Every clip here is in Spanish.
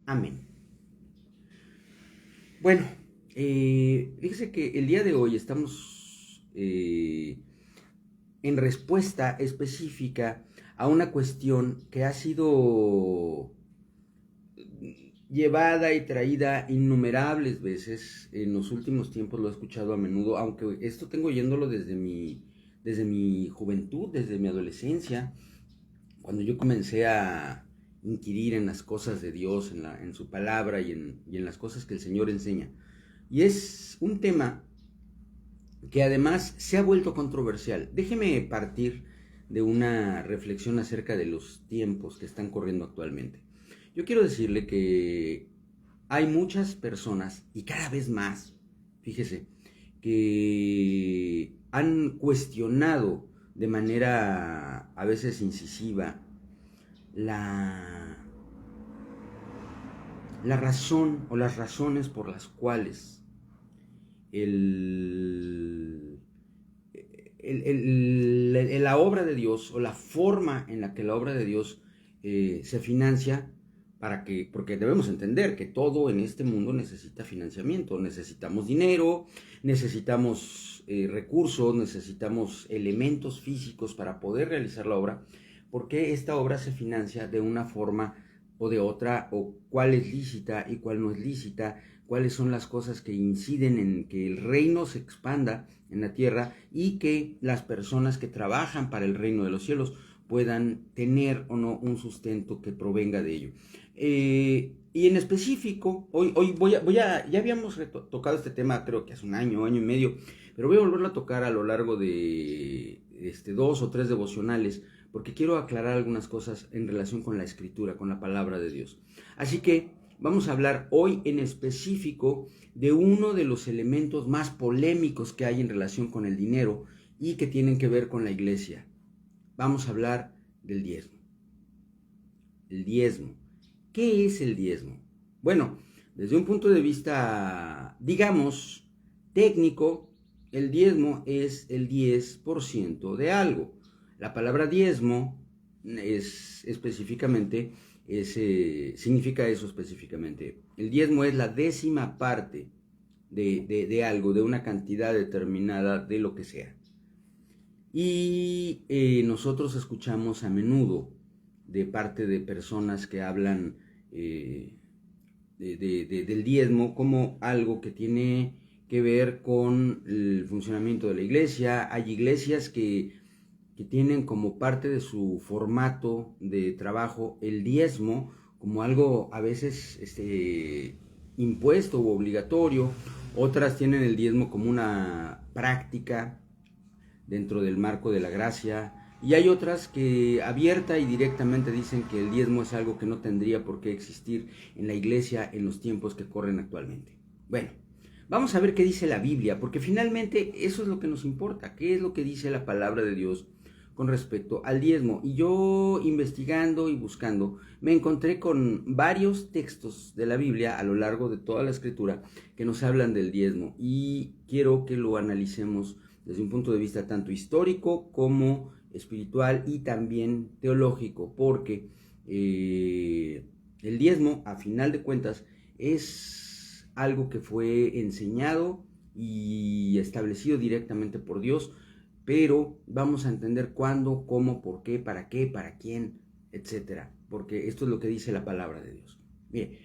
Amén. Bueno, fíjese que el día de hoy estamos en respuesta específica a una cuestión que ha sido llevada y traída innumerables veces en los últimos tiempos. Lo he escuchado a menudo, aunque esto tengo oyéndolo desde mi juventud, desde mi adolescencia, cuando yo comencé a inquirir en las cosas de Dios, en su palabra y en las cosas que el Señor enseña. Y es un tema que además se ha vuelto controversial. Déjeme partir de una reflexión acerca de los tiempos que están corriendo actualmente. Yo quiero decirle que hay muchas personas, y cada vez más, fíjese, que han cuestionado de manera a veces incisiva la razón o las razones por las cuales la obra de Dios o la forma en la que la obra de Dios se financia, porque debemos entender que todo en este mundo necesita financiamiento. Necesitamos dinero, necesitamos recursos, necesitamos elementos físicos para poder realizar la obra, porque esta obra se financia de una forma o de otra, o cuál es lícita y cuál no es lícita, cuáles son las cosas que inciden en que el reino se expanda en la tierra y que las personas que trabajan para el reino de los cielos puedan tener o no un sustento que provenga de ello. Y en específico, hoy ya habíamos tocado este tema, creo que hace un año y medio, pero voy a volverlo a tocar a lo largo de 2 o 3 devocionales, porque quiero aclarar algunas cosas en relación con la Escritura, con la palabra de Dios. Así que vamos a hablar hoy en específico de uno de los elementos más polémicos que hay en relación con el dinero y que tienen que ver con la iglesia. Vamos a hablar del diezmo. El diezmo. ¿Qué es el diezmo? Bueno, desde un punto de vista, digamos, técnico, el diezmo es el 10% de algo. La palabra diezmo es específicamente, significa eso específicamente. El diezmo es la 10ª parte de algo, de una cantidad determinada de lo que sea. Y nosotros escuchamos a menudo de parte de personas que hablan del diezmo como algo que tiene que ver con el funcionamiento de la iglesia. Hay iglesias que tienen como parte de su formato de trabajo el diezmo como algo a veces impuesto u obligatorio. Otras tienen el diezmo como una práctica dentro del marco de la gracia, y hay otras que abierta y directamente dicen que el diezmo es algo que no tendría por qué existir en la iglesia en los tiempos que corren actualmente. Bueno, vamos a ver qué dice la Biblia, porque finalmente eso es lo que nos importa, qué es lo que dice la palabra de Dios con respecto al diezmo. Y yo, investigando y buscando, me encontré con varios textos de la Biblia a lo largo de toda la Escritura que nos hablan del diezmo, y quiero que lo analicemos desde un punto de vista tanto histórico como espiritual y también teológico, porque el diezmo, a final de cuentas, es algo que fue enseñado y establecido directamente por Dios, pero vamos a entender cuándo, cómo, por qué, para quién, etcétera, porque esto es lo que dice la palabra de Dios. Mire,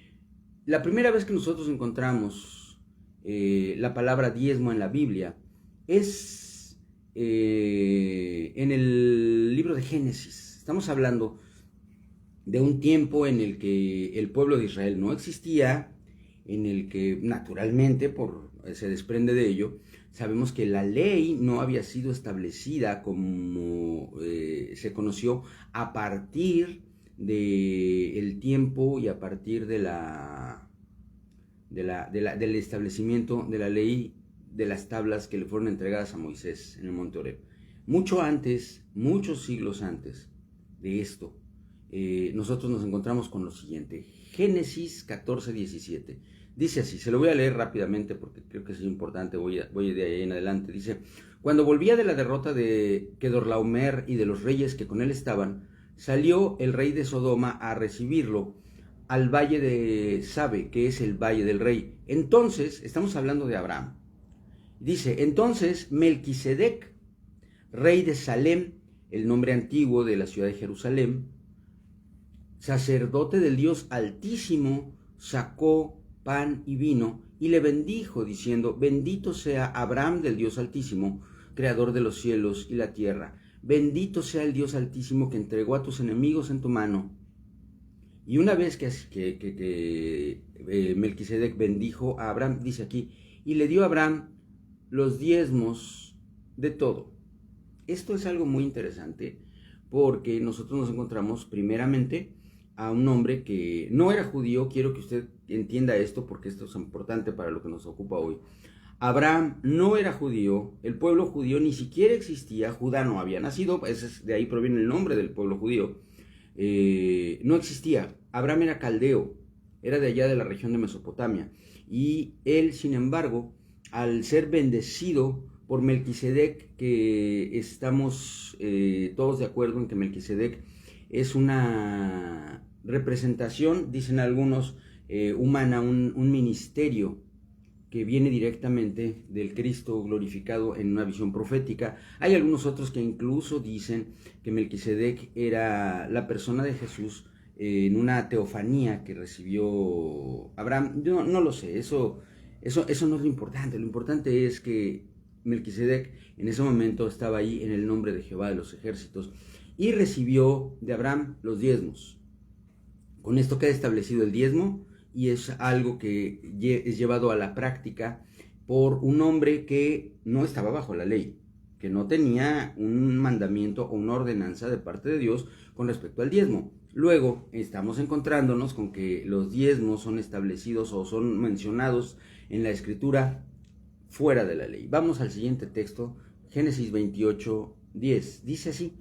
la primera vez que nosotros encontramos la palabra diezmo en la Biblia es en el libro de Génesis. Estamos hablando de un tiempo en el que el pueblo de Israel no existía, en el que naturalmente, se desprende de ello, sabemos que la ley no había sido establecida como se conoció a partir del tiempo y a partir del establecimiento de la ley de las tablas que le fueron entregadas a Moisés en el monte Horeb. Mucho antes, muchos siglos antes de esto, nosotros nos encontramos con lo siguiente. Génesis 14:17. Dice así, se lo voy a leer rápidamente porque creo que es importante, voy de ahí en adelante. Dice: cuando volvía de la derrota de Kedorlaomer y de los reyes que con él estaban, salió el rey de Sodoma a recibirlo al valle de Sabe, que es el valle del rey. Entonces, estamos hablando de Abraham. Dice, entonces Melquisedec, rey de Salem, el nombre antiguo de la ciudad de Jerusalén, sacerdote del Dios Altísimo, sacó pan y vino y le bendijo, diciendo, bendito sea Abraham del Dios Altísimo, creador de los cielos y la tierra. Bendito sea el Dios Altísimo que entregó a tus enemigos en tu mano. Y una vez que Melquisedec bendijo a Abraham, dice aquí, y le dio a Abraham los diezmos de todo. Esto es algo muy interesante porque nosotros nos encontramos primeramente a un hombre que no era judío. Quiero que usted entienda esto porque esto es importante para lo que nos ocupa hoy. Abraham no era judío, el pueblo judío ni siquiera existía, Judá no había nacido, de ahí proviene el nombre del pueblo judío. No existía. Abraham era caldeo, era de allá de la región de Mesopotamia, y él, sin embargo, al ser bendecido por Melquisedec, que estamos todos de acuerdo en que Melquisedec es una representación, dicen algunos, humana, un ministerio que viene directamente del Cristo glorificado en una visión profética. Hay algunos otros que incluso dicen que Melquisedec era la persona de Jesús en una teofanía que recibió Abraham. Yo no lo sé, eso no es lo importante. Lo importante es que Melquisedec en ese momento estaba ahí en el nombre de Jehová de los ejércitos y recibió de Abraham los diezmos. Con esto queda establecido el diezmo, y es algo que es llevado a la práctica por un hombre que no estaba bajo la ley, que no tenía un mandamiento o una ordenanza de parte de Dios con respecto al diezmo. Luego estamos encontrándonos con que los diezmos son establecidos o son mencionados en la Escritura fuera de la ley. Vamos al siguiente texto, Génesis 28:10. Dice así,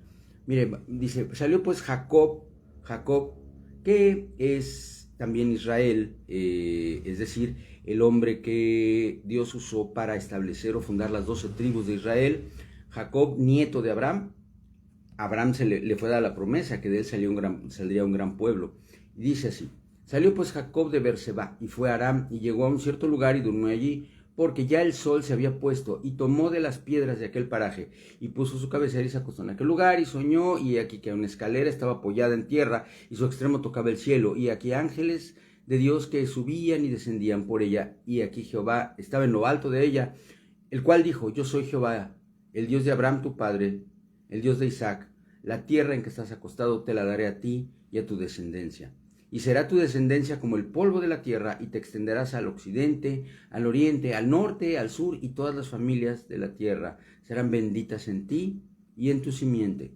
mire, dice, salió pues Jacob, que es también Israel, es decir, el hombre que Dios usó para establecer o fundar las 12 tribus de Israel. Jacob, nieto de Abraham. Abraham le fue dada la promesa que de él saldría un gran pueblo. Y dice así, salió pues Jacob de Berseba y fue a Aram y llegó a un cierto lugar y durmió allí, porque ya el sol se había puesto, y tomó de las piedras de aquel paraje, y puso su cabecera y se acostó en aquel lugar, y soñó, y aquí que una escalera estaba apoyada en tierra, y su extremo tocaba el cielo, y aquí ángeles de Dios que subían y descendían por ella, y aquí Jehová estaba en lo alto de ella, el cual dijo, yo soy Jehová, el Dios de Abraham tu padre, el Dios de Isaac, la tierra en que estás acostado te la daré a ti y a tu descendencia. Y será tu descendencia como el polvo de la tierra, y te extenderás al occidente, al oriente, al norte, al sur, y todas las familias de la tierra serán benditas en ti y en tu simiente.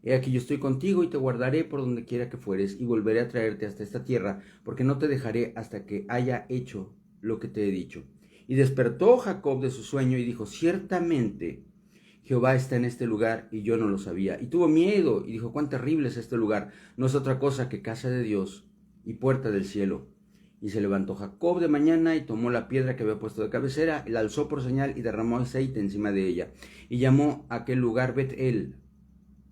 He aquí yo estoy contigo y te guardaré por donde quiera que fueres, y volveré a traerte hasta esta tierra, porque no te dejaré hasta que haya hecho lo que te he dicho. Y despertó Jacob de su sueño y dijo, ciertamente Jehová está en este lugar y yo no lo sabía. Y tuvo miedo y dijo, cuán terrible es este lugar, no es otra cosa que casa de Dios y puerta del cielo. Y se levantó Jacob de mañana y tomó la piedra que había puesto de cabecera, y la alzó por señal y derramó aceite encima de ella. Y llamó a aquel lugar Bet-El,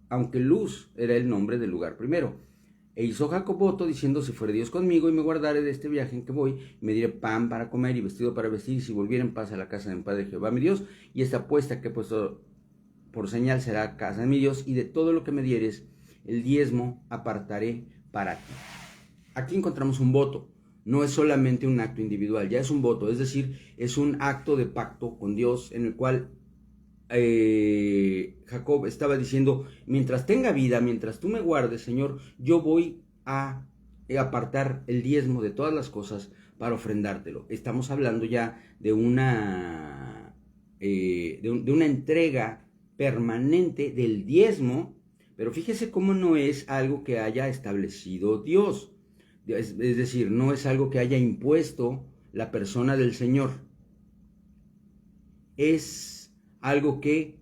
aunque Luz era el nombre del lugar primero. E hizo Jacob voto diciendo, si fuere Dios conmigo y me guardare de este viaje en que voy, me diré pan para comer y vestido para vestir, y si volviera en paz a la casa de mi padre Jehová mi Dios, y esta apuesta que he puesto por señal será casa de mi Dios, y de todo lo que me dieres, el diezmo apartaré para ti. Aquí encontramos un voto, no es solamente un acto individual, ya es un voto, es decir, es un acto de pacto con Dios en el cual Jacob estaba diciendo, mientras tenga vida, mientras tú me guardes, Señor, yo voy a apartar el diezmo de todas las cosas para ofrendártelo. Estamos hablando ya de una entrega permanente del diezmo, pero fíjese cómo no es algo que haya establecido Dios. Es decir, no es algo que haya impuesto la persona del Señor. Es algo que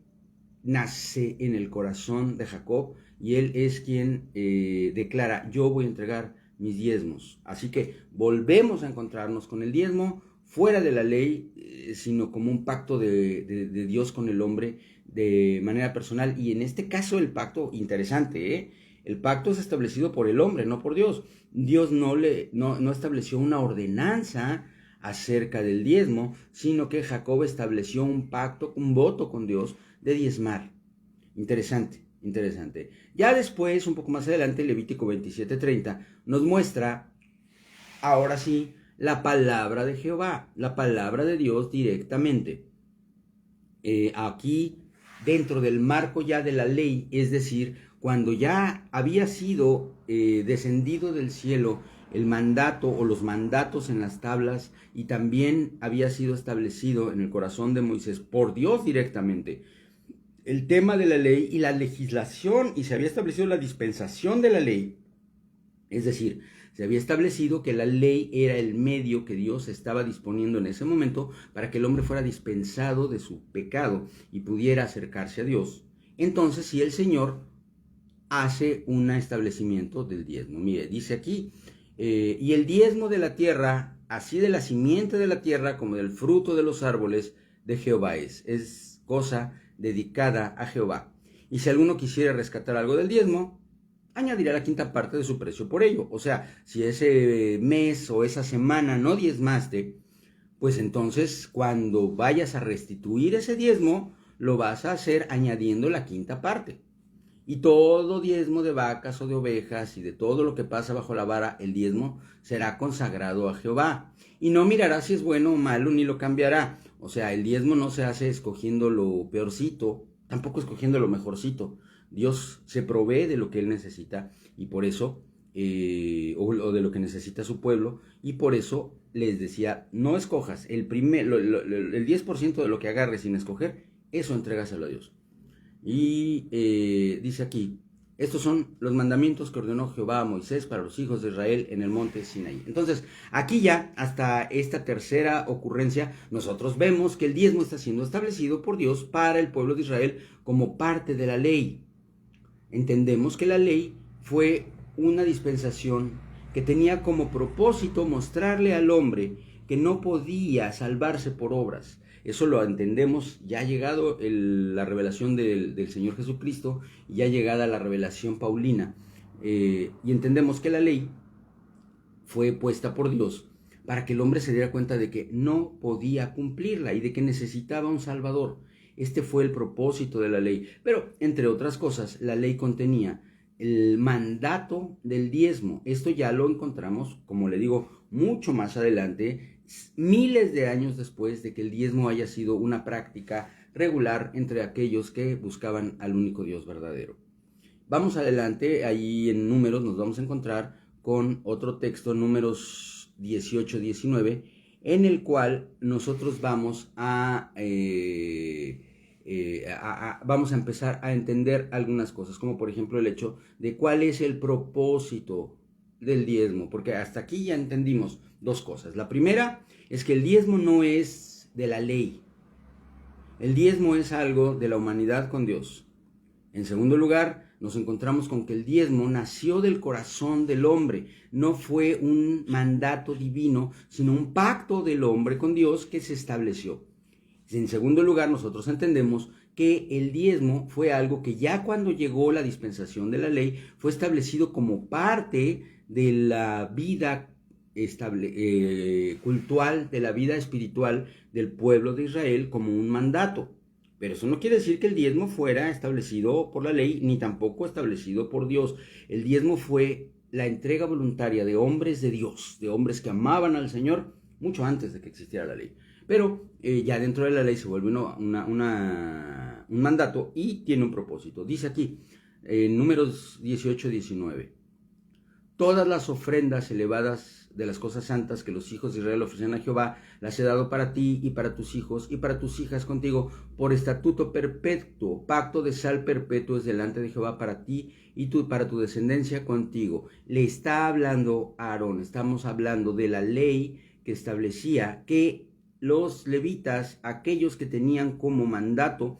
nace en el corazón de Jacob, y él es quien declara, yo voy a entregar mis diezmos. Así que volvemos a encontrarnos con el diezmo fuera de la ley, sino como un pacto de Dios con el hombre de manera personal. Y en este caso el pacto, interesante, El pacto es establecido por el hombre, no por Dios. Dios no estableció una ordenanza acerca del diezmo, sino que Jacob estableció un pacto, un voto con Dios de diezmar. Interesante, interesante. Ya después, un poco más adelante, Levítico 27:30 nos muestra, ahora sí, la palabra de Jehová, la palabra de Dios directamente. Aquí, dentro del marco ya de la ley, es decir, cuando ya había sido descendido del cielo el mandato o los mandatos en las tablas, y también había sido establecido en el corazón de Moisés por Dios directamente el tema de la ley y la legislación, y se había establecido la dispensación de la ley, es decir, se había establecido que la ley era el medio que Dios estaba disponiendo en ese momento para que el hombre fuera dispensado de su pecado y pudiera acercarse a Dios. Entonces, si el Señor hace un establecimiento del diezmo, mire, dice aquí, y el diezmo de la tierra, así de la simiente de la tierra como del fruto de los árboles de Jehová es cosa dedicada a Jehová. Y si alguno quisiera rescatar algo del diezmo, añadirá la quinta parte de su precio por ello. O sea, si ese mes o esa semana no diezmaste, pues entonces cuando vayas a restituir ese diezmo, lo vas a hacer añadiendo la quinta parte. Y todo diezmo de vacas o de ovejas y de todo lo que pasa bajo la vara, el diezmo será consagrado a Jehová. Y no mirará si es bueno o malo, ni lo cambiará. O sea, el diezmo no se hace escogiendo lo peorcito, tampoco escogiendo lo mejorcito. Dios se provee de lo que Él necesita, y por eso, o de lo que necesita su pueblo, y por eso les decía, no escojas el 10% de lo que agarres sin escoger, eso entrégaselo a Dios. Y dice aquí, estos son los mandamientos que ordenó Jehová a Moisés para los hijos de Israel en el monte Sinaí. Entonces, aquí ya, hasta esta tercera ocurrencia, nosotros vemos que el diezmo está siendo establecido por Dios para el pueblo de Israel como parte de la ley. Entendemos que la ley fue una dispensación que tenía como propósito mostrarle al hombre que no podía salvarse por obras. Eso lo entendemos ya llegado la revelación del Señor Jesucristo, ya llegada la revelación paulina, y entendemos que la ley fue puesta por Dios para que el hombre se diera cuenta de que no podía cumplirla y de que necesitaba un Salvador. Este fue el propósito de la ley. Pero, entre otras cosas, la ley contenía el mandato del diezmo. Esto ya lo encontramos, como le digo, mucho más adelante, miles de años después de que el diezmo haya sido una práctica regular entre aquellos que buscaban al único Dios verdadero. Vamos adelante, ahí en Números nos vamos a encontrar con otro texto, Números 18-19, en el cual nosotros vamos vamos a empezar a entender algunas cosas, como por ejemplo el hecho de cuál es el propósito del diezmo, porque hasta aquí ya entendimos dos cosas. La primera es que el diezmo no es de la ley, el diezmo es algo de la humanidad con Dios. En segundo lugar, nos encontramos con que el diezmo nació del corazón del hombre, no fue un mandato divino, sino un pacto del hombre con Dios que se estableció. En segundo lugar, nosotros entendemos que el diezmo fue algo que ya cuando llegó la dispensación de la ley fue establecido como parte de la vida cultural, de la vida espiritual del pueblo de Israel como un mandato. Pero eso no quiere decir que el diezmo fuera establecido por la ley, ni tampoco establecido por Dios. El diezmo fue la entrega voluntaria de hombres de Dios, de hombres que amaban al Señor mucho antes de que existiera la ley. Pero ya dentro de la ley se vuelve un mandato y tiene un propósito. Dice aquí, en Números 18-19, todas las ofrendas elevadas de las cosas santas que los hijos de Israel ofrecen a Jehová, las he dado para ti y para tus hijos y para tus hijas contigo, por estatuto perpetuo, pacto de sal perpetuo es delante de Jehová para ti y para tu descendencia contigo. Le está hablando a Aarón, estamos hablando de la ley que establecía que los levitas, aquellos que tenían como mandato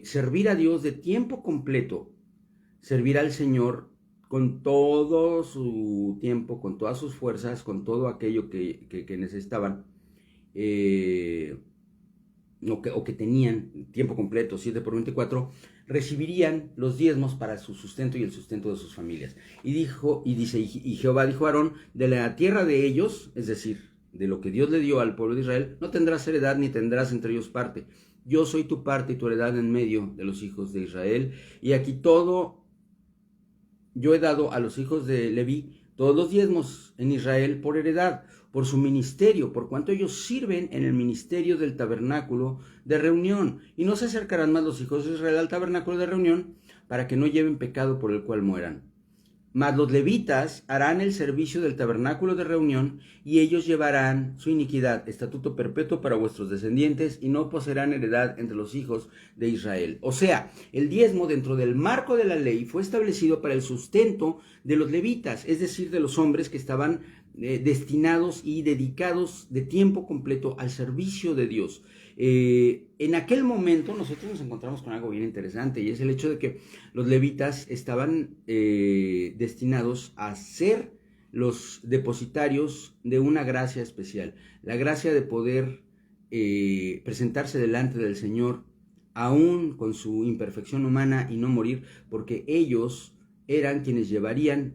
servir a Dios de tiempo completo, servir al Señor con todo su tiempo, con todas sus fuerzas, con todo aquello que necesitaban, o que tenían tiempo completo, 7 por 24, recibirían los diezmos para su sustento y el sustento de sus familias. Y Jehová dijo a Aarón, de la tierra de ellos, es decir, de lo que Dios le dio al pueblo de Israel, no tendrás heredad ni tendrás entre ellos parte. Yo soy tu parte y tu heredad en medio de los hijos de Israel. Y aquí todo, yo he dado a los hijos de Leví todos los diezmos en Israel por heredad, por su ministerio, por cuanto ellos sirven en el ministerio del tabernáculo de reunión. Y no se acercarán más los hijos de Israel al tabernáculo de reunión para que no lleven pecado por el cual mueran. Mas los levitas harán el servicio del tabernáculo de reunión y ellos llevarán su iniquidad, estatuto perpetuo para vuestros descendientes, y no poseerán heredad entre los hijos de Israel. O sea, el diezmo dentro del marco de la ley fue establecido para el sustento de los levitas, es decir, de los hombres que estaban destinados y dedicados de tiempo completo al servicio de Dios. En aquel momento nosotros nos encontramos con algo bien interesante, y es el hecho de que los levitas estaban destinados a ser los depositarios de una gracia especial, la gracia de poder presentarse delante del Señor aún con su imperfección humana y no morir, porque ellos eran quienes llevarían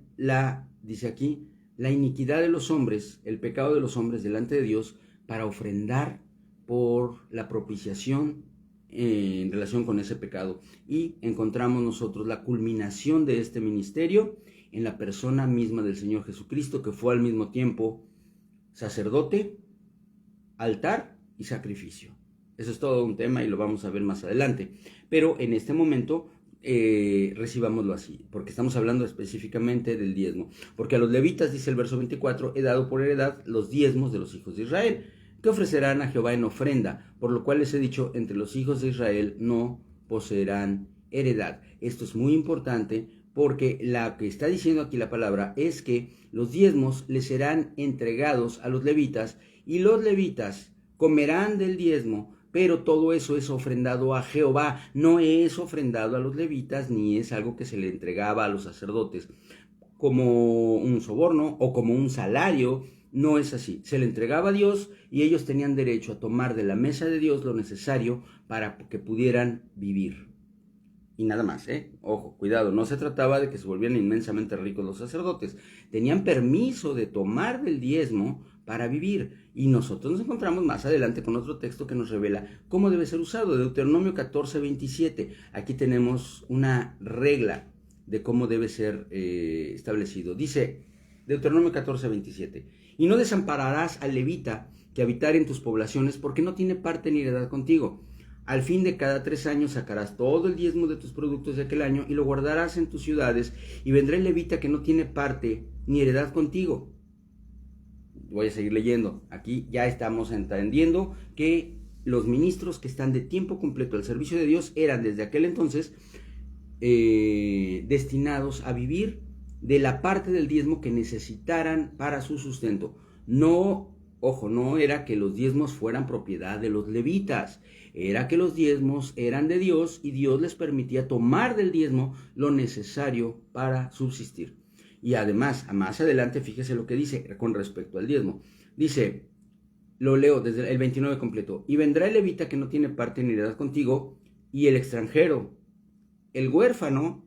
dice aquí, la iniquidad de los hombres, el pecado de los hombres delante de Dios, para ofrendar por la propiciación en relación con ese pecado. Y encontramos nosotros la culminación de este ministerio en la persona misma del Señor Jesucristo, que fue al mismo tiempo sacerdote, altar y sacrificio. Eso es todo un tema y lo vamos a ver más adelante. Pero en este momento recibámoslo así, porque estamos hablando específicamente del diezmo. Porque a los levitas, dice el verso 24, he dado por heredad los diezmos de los hijos de Israel, que ofrecerán a Jehová en ofrenda, por lo cual les he dicho, entre los hijos de Israel no poseerán heredad. Esto es muy importante, porque la que está diciendo aquí la palabra es que los diezmos les serán entregados a los levitas, y los levitas comerán del diezmo, pero todo eso es ofrendado a Jehová, no es ofrendado a los levitas, ni es algo que se le entregaba a los sacerdotes como un soborno o como un salario. No es así, se le entregaba a Dios y ellos tenían derecho a tomar de la mesa de Dios lo necesario para que pudieran vivir. Y nada más, ojo, cuidado, no se trataba de que se volvieran inmensamente ricos los sacerdotes, tenían permiso de tomar del diezmo para vivir. Y nosotros nos encontramos más adelante con otro texto que nos revela cómo debe ser usado, Deuteronomio 14:27. Aquí tenemos una regla de cómo debe ser establecido. Dice Deuteronomio 14:27, y no desampararás al levita que habitar en tus poblaciones, porque no tiene parte ni heredad contigo. Al fin de cada 3 años sacarás todo el diezmo de tus productos de aquel año y lo guardarás en tus ciudades, y vendrá el levita que no tiene parte ni heredad contigo. Voy a seguir leyendo. Aquí ya estamos entendiendo que los ministros que están de tiempo completo al servicio de Dios eran desde aquel entonces destinados a vivir de la parte del diezmo que necesitaran para su sustento. No, ojo, no era que los diezmos fueran propiedad de los levitas, era que los diezmos eran de Dios y Dios les permitía tomar del diezmo lo necesario para subsistir. Y además, más adelante, fíjese lo que dice con respecto al diezmo. Dice, lo leo desde el 29 completo, y vendrá el levita que no tiene parte ni heredad contigo, y el extranjero, el huérfano,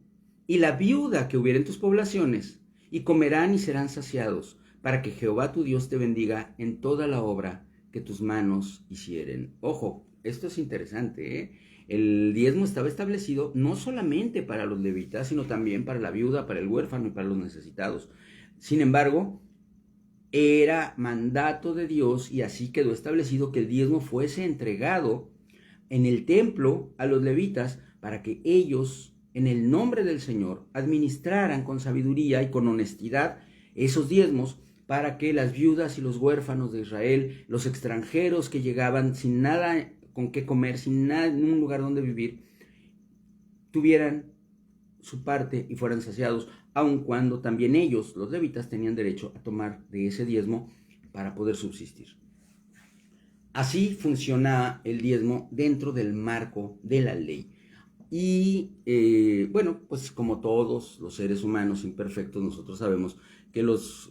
y la viuda que hubiera en tus poblaciones, y comerán y serán saciados, para que Jehová tu Dios te bendiga en toda la obra que tus manos hicieren. Ojo, esto es interesante, El diezmo estaba establecido no solamente para los levitas, sino también para la viuda, para el huérfano y para los necesitados. Sin embargo, era mandato de Dios, y así quedó establecido, que el diezmo fuese entregado en el templo a los levitas para que ellos, en el nombre del Señor, administraran con sabiduría y con honestidad esos diezmos, para que las viudas y los huérfanos de Israel, los extranjeros que llegaban sin nada con qué comer, sin nada en un lugar donde vivir, tuvieran su parte y fueran saciados, aun cuando también ellos, los levitas, tenían derecho a tomar de ese diezmo para poder subsistir. Así funciona el diezmo dentro del marco de la ley. Y bueno, pues como todos los seres humanos imperfectos, nosotros sabemos que los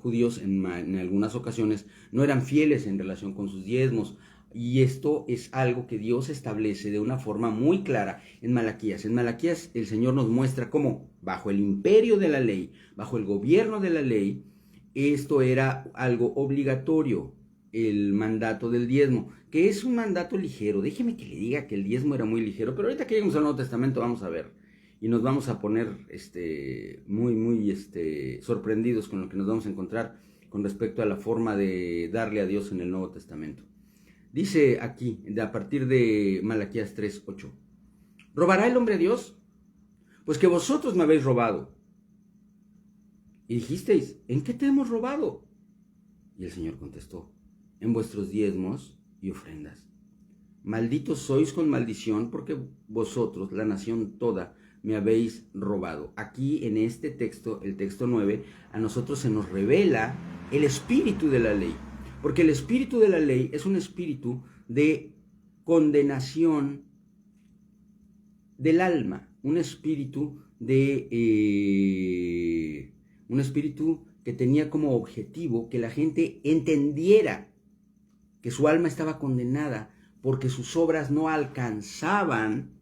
judíos en algunas ocasiones no eran fieles en relación con sus diezmos. Y esto es algo que Dios establece de una forma muy clara en Malaquías. En Malaquías el Señor nos muestra cómo bajo el imperio de la ley, bajo el gobierno de la ley, esto era algo obligatorio, el mandato del diezmo, que es un mandato ligero. Déjeme que le diga que el diezmo era muy ligero, pero ahorita que lleguemos al Nuevo Testamento vamos a ver y nos vamos a poner muy sorprendidos con lo que nos vamos a encontrar con respecto a la forma de darle a Dios en el Nuevo Testamento. Dice aquí, a partir de Malaquías 3:8, ¿robará el hombre a Dios? Pues que vosotros me habéis robado. Y dijisteis, ¿en qué te hemos robado? Y el Señor contestó, en vuestros diezmos y ofrendas. Malditos sois con maldición, porque vosotros, la nación toda, me habéis robado. Aquí en este texto, el texto 9, a nosotros se nos revela el espíritu de la ley. Porque el espíritu de la ley es un espíritu de condenación del alma, un espíritu que tenía como objetivo que la gente entendiera que su alma estaba condenada porque sus obras no alcanzaban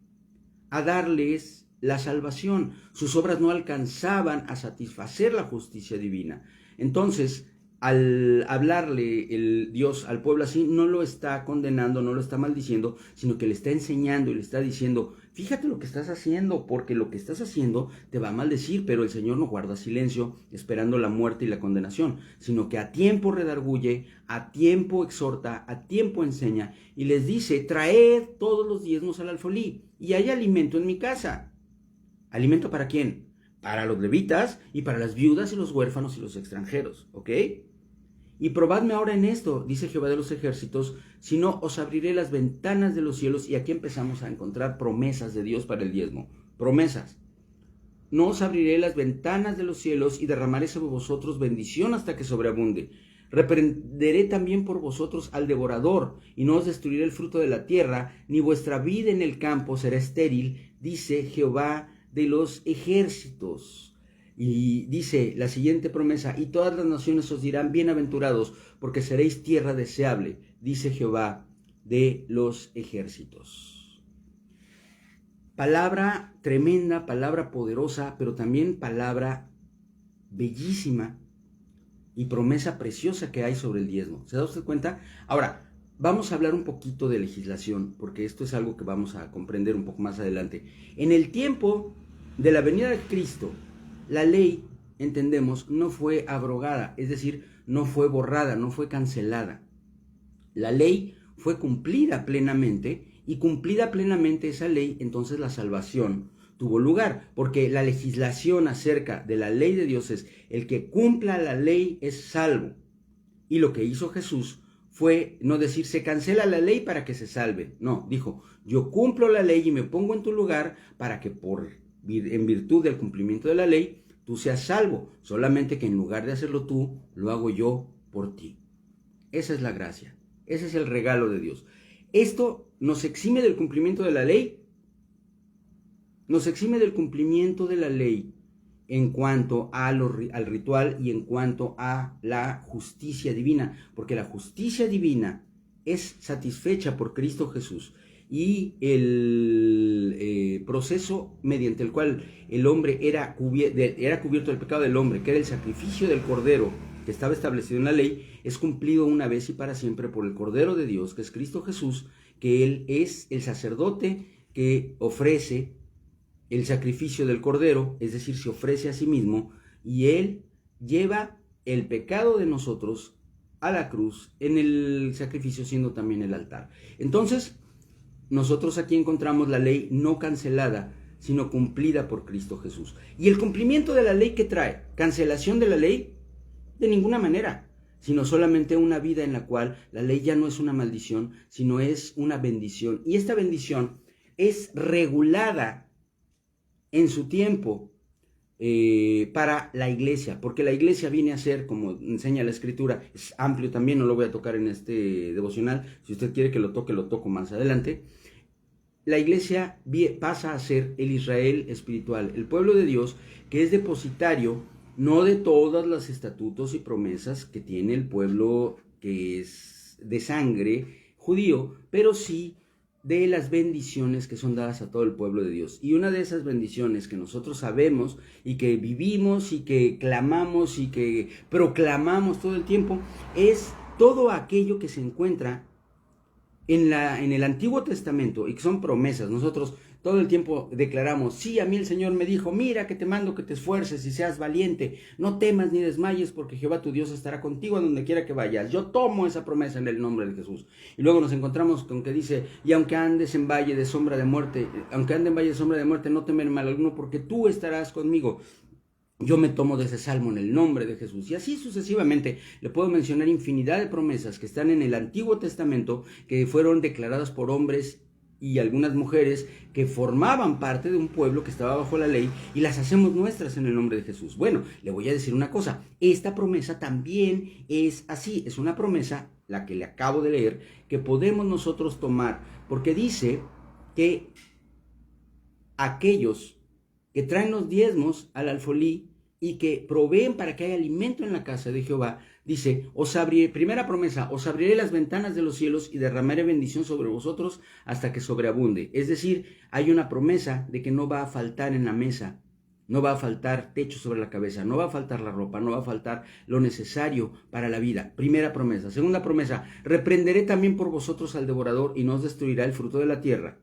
a darles la salvación, sus obras no alcanzaban a satisfacer la justicia divina. Entonces, al hablarle el Dios al pueblo así, no lo está condenando, no lo está maldiciendo, sino que le está enseñando y le está diciendo, fíjate lo que estás haciendo, porque lo que estás haciendo te va a maldecir, pero el Señor no guarda silencio esperando la muerte y la condenación, sino que a tiempo redarguye, a tiempo exhorta, a tiempo enseña, y les dice, traed todos los diezmos al alfolí, y hay alimento en mi casa. ¿Alimento para quién? Para los levitas y para las viudas y los huérfanos y los extranjeros, ¿ok? Y probadme ahora en esto, dice Jehová de los ejércitos, si no os abriré las ventanas de los cielos. Y aquí empezamos a encontrar promesas de Dios para el diezmo. Promesas. No os abriré las ventanas de los cielos y derramaré sobre vosotros bendición hasta que sobreabunde. Reprenderé también por vosotros al devorador, y no os destruiré el fruto de la tierra, ni vuestra vida en el campo será estéril, dice Jehová de los ejércitos. Y dice la siguiente promesa, y todas las naciones os dirán bienaventurados, porque seréis tierra deseable, dice Jehová de los ejércitos. Palabra tremenda, palabra poderosa, pero también palabra bellísima y promesa preciosa que hay sobre el diezmo. ¿Se da usted cuenta? Ahora, vamos a hablar un poquito de legislación, porque esto es algo que vamos a comprender un poco más adelante. En el tiempo de la venida de Cristo, la ley, entendemos, no fue abrogada, es decir, no fue borrada, no fue cancelada. La ley fue cumplida plenamente, y cumplida plenamente esa ley, entonces la salvación tuvo lugar, porque la legislación acerca de la ley de Dios es, el que cumpla la ley es salvo. Y lo que hizo Jesús fue no decir, se cancela la ley para que se salve. No, dijo, yo cumplo la ley y me pongo en tu lugar para que en virtud del cumplimiento de la ley, tú seas salvo, solamente que en lugar de hacerlo tú, lo hago yo por ti. Esa es la gracia, ese es el regalo de Dios. Esto nos exime del cumplimiento de la ley, nos exime del cumplimiento de la ley en cuanto al ritual y en cuanto a la justicia divina, porque la justicia divina es satisfecha por Cristo Jesús. Y el proceso mediante el cual el hombre era cubierto del pecado del hombre, que era el sacrificio del Cordero que estaba establecido en la ley, es cumplido una vez y para siempre por el Cordero de Dios, que es Cristo Jesús, que Él es el sacerdote que ofrece el sacrificio del Cordero, es decir, se ofrece a sí mismo, y Él lleva el pecado de nosotros a la cruz en el sacrificio, siendo también el altar. Entonces, nosotros aquí encontramos la ley no cancelada, sino cumplida por Cristo Jesús. ¿Y el cumplimiento de la ley qué trae? ¿Cancelación de la ley? De ninguna manera, sino solamente una vida en la cual la ley ya no es una maldición, sino es una bendición. Y esta bendición es regulada en su tiempo para la iglesia, porque la iglesia viene a ser, como enseña la escritura, es amplio también, no lo voy a tocar en este devocional, si usted quiere que lo toco más adelante. La iglesia pasa a ser el Israel espiritual, el pueblo de Dios, que es depositario no de todos los estatutos y promesas que tiene el pueblo que es de sangre judío, pero sí de las bendiciones que son dadas a todo el pueblo de Dios. Y una de esas bendiciones que nosotros sabemos y que vivimos y que clamamos y que proclamamos todo el tiempo es todo aquello que se encuentra en el Antiguo Testamento y que son promesas. Nosotros todo el tiempo declaramos, sí, a mí el Señor me dijo, mira que te mando que te esfuerces y seas valiente, no temas ni desmayes porque Jehová tu Dios estará contigo a donde quiera que vayas. Yo tomo esa promesa en el nombre de Jesús. Y luego nos encontramos con que dice, y aunque andes en valle de sombra de muerte, aunque ande en valle de sombra de muerte, no temer mal alguno porque tú estarás conmigo. Yo me tomo de ese salmo en el nombre de Jesús. Y así sucesivamente le puedo mencionar infinidad de promesas que están en el Antiguo Testamento que fueron declaradas por hombres y algunas mujeres que formaban parte de un pueblo que estaba bajo la ley y las hacemos nuestras en el nombre de Jesús. Bueno, le voy a decir una cosa, esta promesa también es así, es una promesa, la que le acabo de leer, que podemos nosotros tomar, porque dice que aquellos que traen los diezmos al alfolí y que proveen para que haya alimento en la casa de Jehová, dice, os abriré, primera promesa, os abriré las ventanas de los cielos y derramaré bendición sobre vosotros hasta que sobreabunde. Es decir, hay una promesa de que no va a faltar en la mesa, no va a faltar techo sobre la cabeza, no va a faltar la ropa, no va a faltar lo necesario para la vida. Primera promesa. Segunda promesa, reprenderé también por vosotros al devorador y no os destruirá el fruto de la tierra.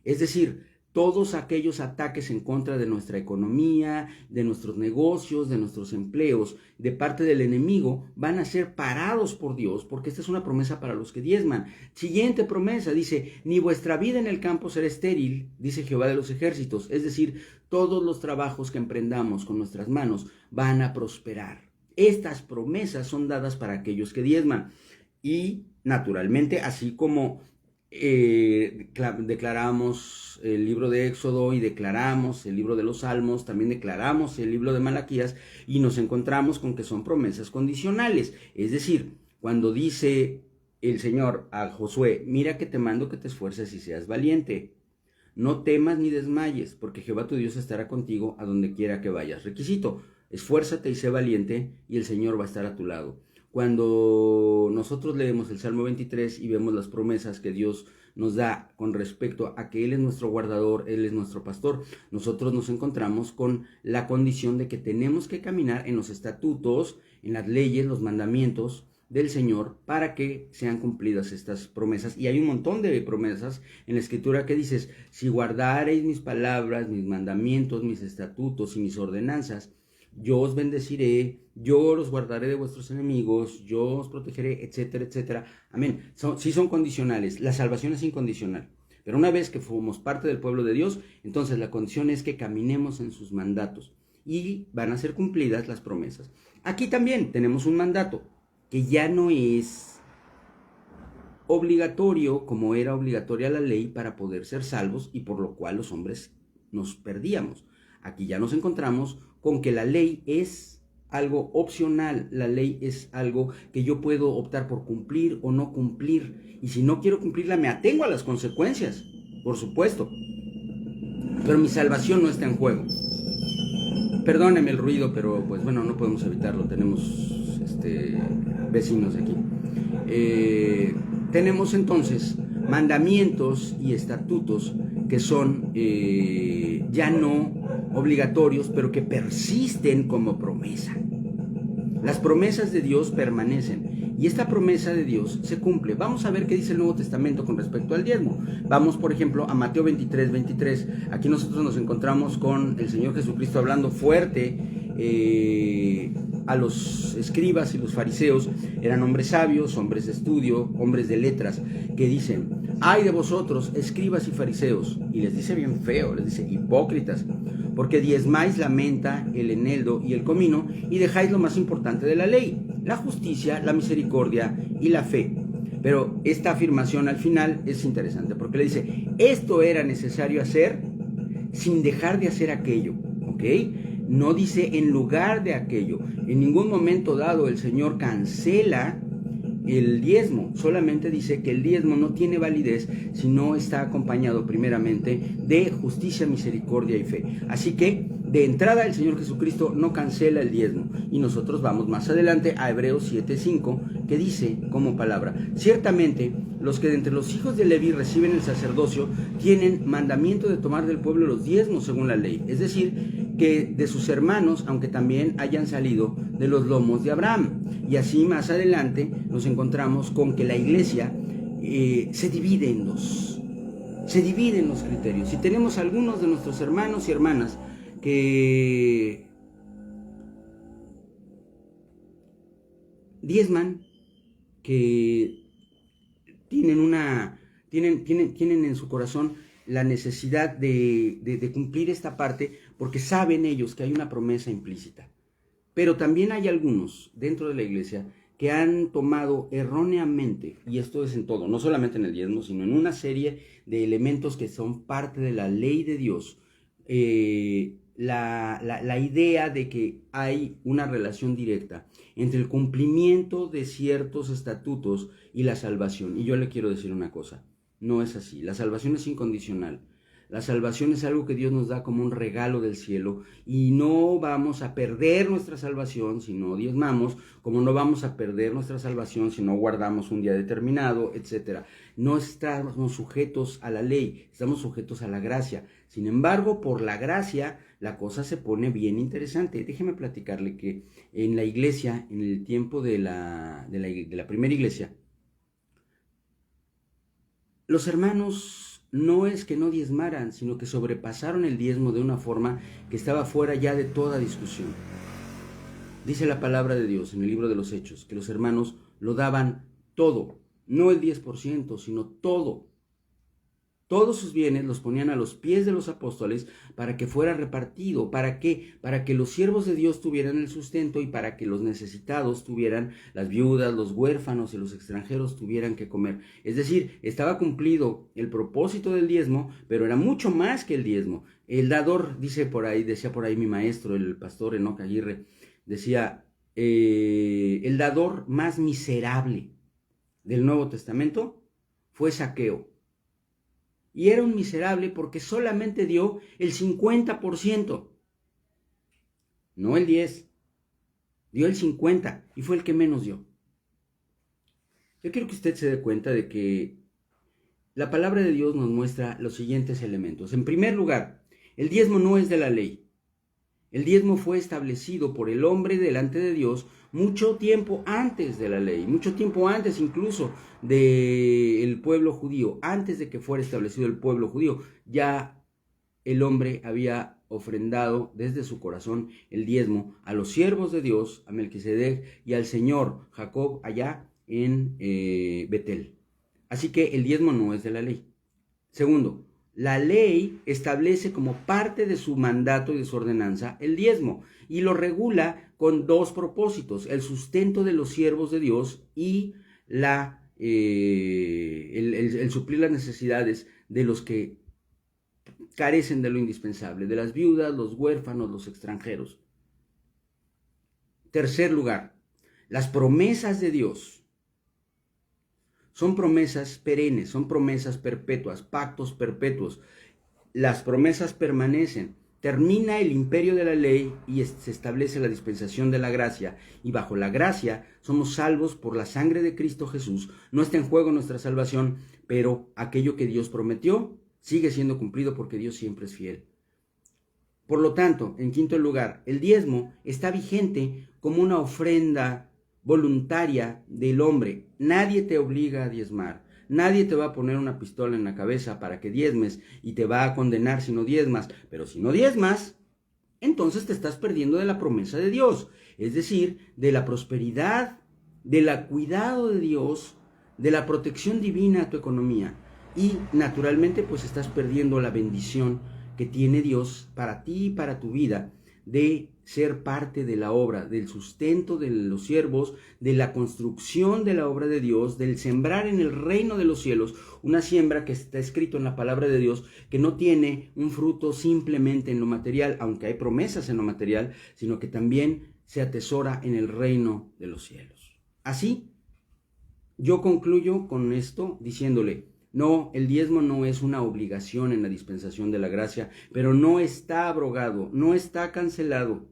Es decir, todos aquellos ataques en contra de nuestra economía, de nuestros negocios, de nuestros empleos, de parte del enemigo, van a ser parados por Dios, porque esta es una promesa para los que diezman. Siguiente promesa, dice, ni vuestra vida en el campo será estéril, dice Jehová de los ejércitos. Es decir, todos los trabajos que emprendamos con nuestras manos van a prosperar. Estas promesas son dadas para aquellos que diezman. Y, naturalmente, así como declaramos el libro de Éxodo y declaramos el libro de los Salmos, también declaramos el libro de Malaquías y nos encontramos con que son promesas condicionales. Es decir, cuando dice el Señor a Josué, mira que te mando que te esfuerces y seas valiente, no temas ni desmayes, porque Jehová tu Dios estará contigo a donde quiera que vayas. Requisito, esfuérzate y sé valiente y el Señor va a estar a tu lado. Cuando nosotros leemos el Salmo 23 y vemos las promesas que Dios nos da con respecto a que Él es nuestro guardador, Él es nuestro pastor, nosotros nos encontramos con la condición de que tenemos que caminar en los estatutos, en las leyes, los mandamientos del Señor para que sean cumplidas estas promesas. Y hay un montón de promesas en la Escritura que dices, si guardareis mis palabras, mis mandamientos, mis estatutos y mis ordenanzas, yo os bendeciré, yo los guardaré de vuestros enemigos, yo os protegeré, etcétera, etcétera. Amén. Sí son condicionales. La salvación es incondicional. Pero una vez que formamos parte del pueblo de Dios, entonces la condición es que caminemos en sus mandatos y van a ser cumplidas las promesas. Aquí también tenemos un mandato que ya no es obligatorio como era obligatoria la ley para poder ser salvos y por lo cual los hombres nos perdíamos. Aquí ya nos encontramos con que la ley es algo opcional, la ley es algo que yo puedo optar por cumplir o no cumplir, y si no quiero cumplirla me atengo a las consecuencias, por supuesto, pero mi salvación no está en juego. Perdónenme el ruido, pero pues bueno, no podemos evitarlo, tenemos vecinos aquí. Tenemos entonces mandamientos y estatutos que son ya no obligatorios, pero que persisten como promesa. Las promesas de Dios permanecen y esta promesa de Dios se cumple. Vamos a ver qué dice el Nuevo Testamento con respecto al diezmo. Vamos, por ejemplo, a Mateo 23. Aquí nosotros nos encontramos con el Señor Jesucristo hablando fuerte a los escribas y los fariseos. Eran hombres sabios, hombres de estudio, hombres de letras, que dicen, ay de vosotros, escribas y fariseos, y les dice bien feo, les dice, hipócritas, porque diezmáis la menta, el eneldo y el comino, y dejáis lo más importante de la ley, la justicia, la misericordia y la fe. Pero esta afirmación al final es interesante, porque le dice, esto era necesario hacer sin dejar de hacer aquello, ¿ok? No dice en lugar de aquello. En ningún momento dado el Señor cancela el diezmo, solamente dice que el diezmo no tiene validez si no está acompañado primeramente de justicia, misericordia y fe. Así que de entrada el Señor Jesucristo no cancela el diezmo. Y nosotros vamos más adelante a Hebreos 7:5, que dice como palabra: ciertamente los que de entre los hijos de Leví reciben el sacerdocio tienen mandamiento de tomar del pueblo los diezmos según la ley. Es decir, que de sus hermanos, aunque también hayan salido de los lomos de Abraham. Y así más adelante nos encontramos con que la iglesia se divide en dos. Se dividen los criterios. Si tenemos algunos de nuestros hermanos y hermanas que diezman, que tienen en su corazón la necesidad de cumplir esta parte, porque saben ellos que hay una promesa implícita. Pero también hay algunos dentro de la iglesia que han tomado erróneamente, y esto es en todo, no solamente en el diezmo, sino en una serie de elementos que son parte de la ley de Dios, la idea de que hay una relación directa entre el cumplimiento de ciertos estatutos y la salvación. Y yo le quiero decir una cosa: no es así. La salvación es incondicional. La salvación es algo que Dios nos da como un regalo del cielo, y no vamos a perder nuestra salvación si no diezmamos, como no vamos a perder nuestra salvación si no guardamos un día determinado, etc. No estamos sujetos a la ley, estamos sujetos a la gracia. Sin embargo, por la gracia, la cosa se pone bien interesante. Déjeme platicarle que en la iglesia, en el tiempo de la primera iglesia, los hermanos no es que no diezmaran, sino que sobrepasaron el diezmo de una forma que estaba fuera ya de toda discusión. Dice la palabra de Dios en el libro de los Hechos que los hermanos lo daban todo, no el 10%, sino todo. Todos sus bienes los ponían a los pies de los apóstoles para que fuera repartido. ¿Para qué? Para que los siervos de Dios tuvieran el sustento y para que los necesitados tuvieran, las viudas, los huérfanos y los extranjeros tuvieran que comer. Es decir, estaba cumplido el propósito del diezmo, pero era mucho más que el diezmo. El dador, decía por ahí mi maestro, el pastor Enoc Aguirre, decía, el dador más miserable del Nuevo Testamento fue Zaqueo. Y era un miserable porque solamente dio el 50%, no el 10%, dio el 50% y fue el que menos dio. Yo quiero que usted se dé cuenta de que la palabra de Dios nos muestra los siguientes elementos. En primer lugar, el diezmo no es de la ley. El diezmo fue establecido por el hombre delante de Dios mucho tiempo antes de la ley, mucho tiempo antes incluso del pueblo judío. Antes de que fuera establecido el pueblo judío, ya el hombre había ofrendado desde su corazón el diezmo a los siervos de Dios, a Melquisedec y al Señor Jacob allá en Betel. Así que el diezmo no es de la ley. Segundo, la ley establece como parte de su mandato y de su ordenanza el diezmo y lo regula con dos propósitos: el sustento de los siervos de Dios y el suplir las necesidades de los que carecen de lo indispensable, de las viudas, los huérfanos, los extranjeros. Tercer lugar, las promesas de Dios son promesas perennes, son promesas perpetuas, pactos perpetuos. Las promesas permanecen. Termina el imperio de la ley y se establece la dispensación de la gracia. Y bajo la gracia somos salvos por la sangre de Cristo Jesús. No está en juego nuestra salvación, pero aquello que Dios prometió sigue siendo cumplido porque Dios siempre es fiel. Por lo tanto, en quinto lugar, el diezmo está vigente como una ofrenda voluntaria del hombre. Nadie te obliga a diezmar. Nadie te va a poner una pistola en la cabeza para que diezmes y te va a condenar si no diezmas. Pero si no diezmas, entonces te estás perdiendo de la promesa de Dios. Es decir, de la prosperidad, del cuidado de Dios, de la protección divina a tu economía. Y naturalmente pues estás perdiendo la bendición que tiene Dios para ti y para tu vida, de ser parte de la obra, del sustento de los siervos, de la construcción de la obra de Dios, del sembrar en el reino de los cielos, una siembra que está escrito en la palabra de Dios, que no tiene un fruto simplemente en lo material, aunque hay promesas en lo material, sino que también se atesora en el reino de los cielos. Así, yo concluyo con esto diciéndole: No, el diezmo no es una obligación en la dispensación de la gracia, pero no está abrogado, no está cancelado.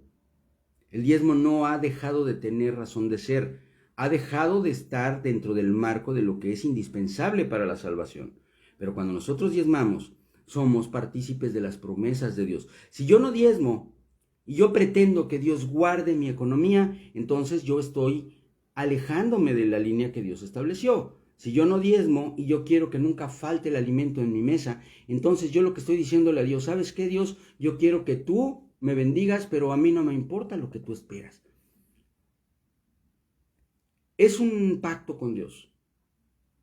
El diezmo no ha dejado de tener razón de ser, ha dejado de estar dentro del marco de lo que es indispensable para la salvación. Pero cuando nosotros diezmamos, somos partícipes de las promesas de Dios. Si yo no diezmo y yo pretendo que Dios guarde mi economía, entonces yo estoy alejándome de la línea que Dios estableció. Si yo no diezmo y yo quiero que nunca falte el alimento en mi mesa, entonces yo lo que estoy diciéndole a Dios, ¿sabes qué, Dios? Yo quiero que tú me bendigas, pero a mí no me importa lo que tú esperas. Es un pacto con Dios.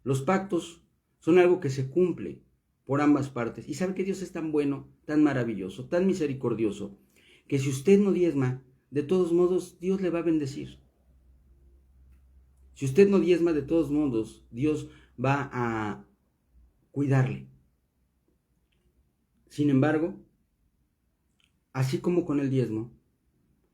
Los pactos son algo que se cumple por ambas partes. Y sabe que Dios es tan bueno, tan maravilloso, tan misericordioso, que si usted no diezma, de todos modos Dios le va a bendecir. Si usted no diezma, de todos modos Dios va a cuidarle. Sin embargo, así como con el diezmo,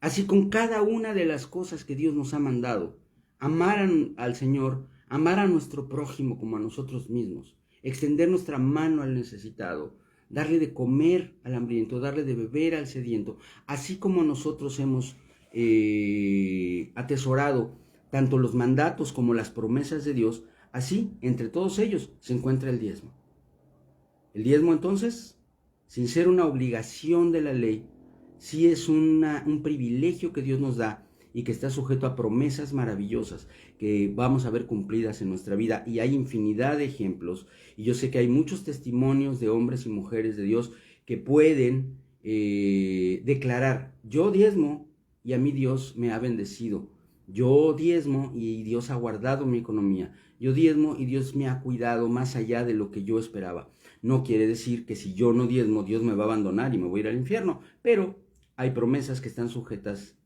así con cada una de las cosas que Dios nos ha mandado, amar al Señor, amar a nuestro prójimo como a nosotros mismos, extender nuestra mano al necesitado, darle de comer al hambriento, darle de beber al sediento, así como nosotros hemos atesorado tanto los mandatos como las promesas de Dios, así entre todos ellos se encuentra el diezmo. El diezmo entonces, sin ser una obligación de la ley, sí es un privilegio que Dios nos da y que está sujeto a promesas maravillosas que vamos a ver cumplidas en nuestra vida. Y hay infinidad de ejemplos, y yo sé que hay muchos testimonios de hombres y mujeres de Dios que pueden declarar, yo diezmo y a mí Dios me ha bendecido. Yo diezmo y Dios ha guardado mi economía. Yo diezmo y Dios me ha cuidado más allá de lo que yo esperaba. No quiere decir que si yo no diezmo, Dios me va a abandonar y me voy a ir al infierno, pero hay promesas que están sujetas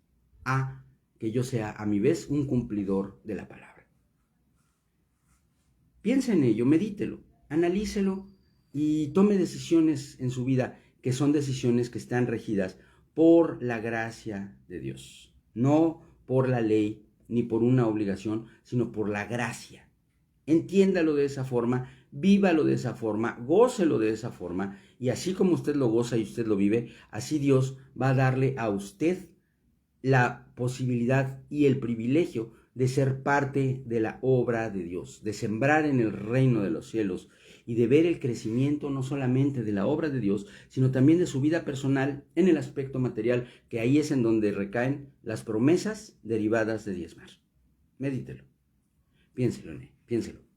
a que yo sea a mi vez un cumplidor de la palabra. Piense en ello, medítelo, analícelo y tome decisiones en su vida que son decisiones que están regidas por la gracia de Dios, no por la ley ni por una obligación, sino por la gracia. Entiéndalo de esa forma, vívalo de esa forma, gócelo de esa forma, y así como usted lo goza y usted lo vive, así Dios va a darle a usted la posibilidad y el privilegio de ser parte de la obra de Dios, de sembrar en el reino de los cielos y de ver el crecimiento no solamente de la obra de Dios, sino también de su vida personal en el aspecto material, que ahí es en donde recaen las promesas derivadas de diezmar. Medítelo, piénselo.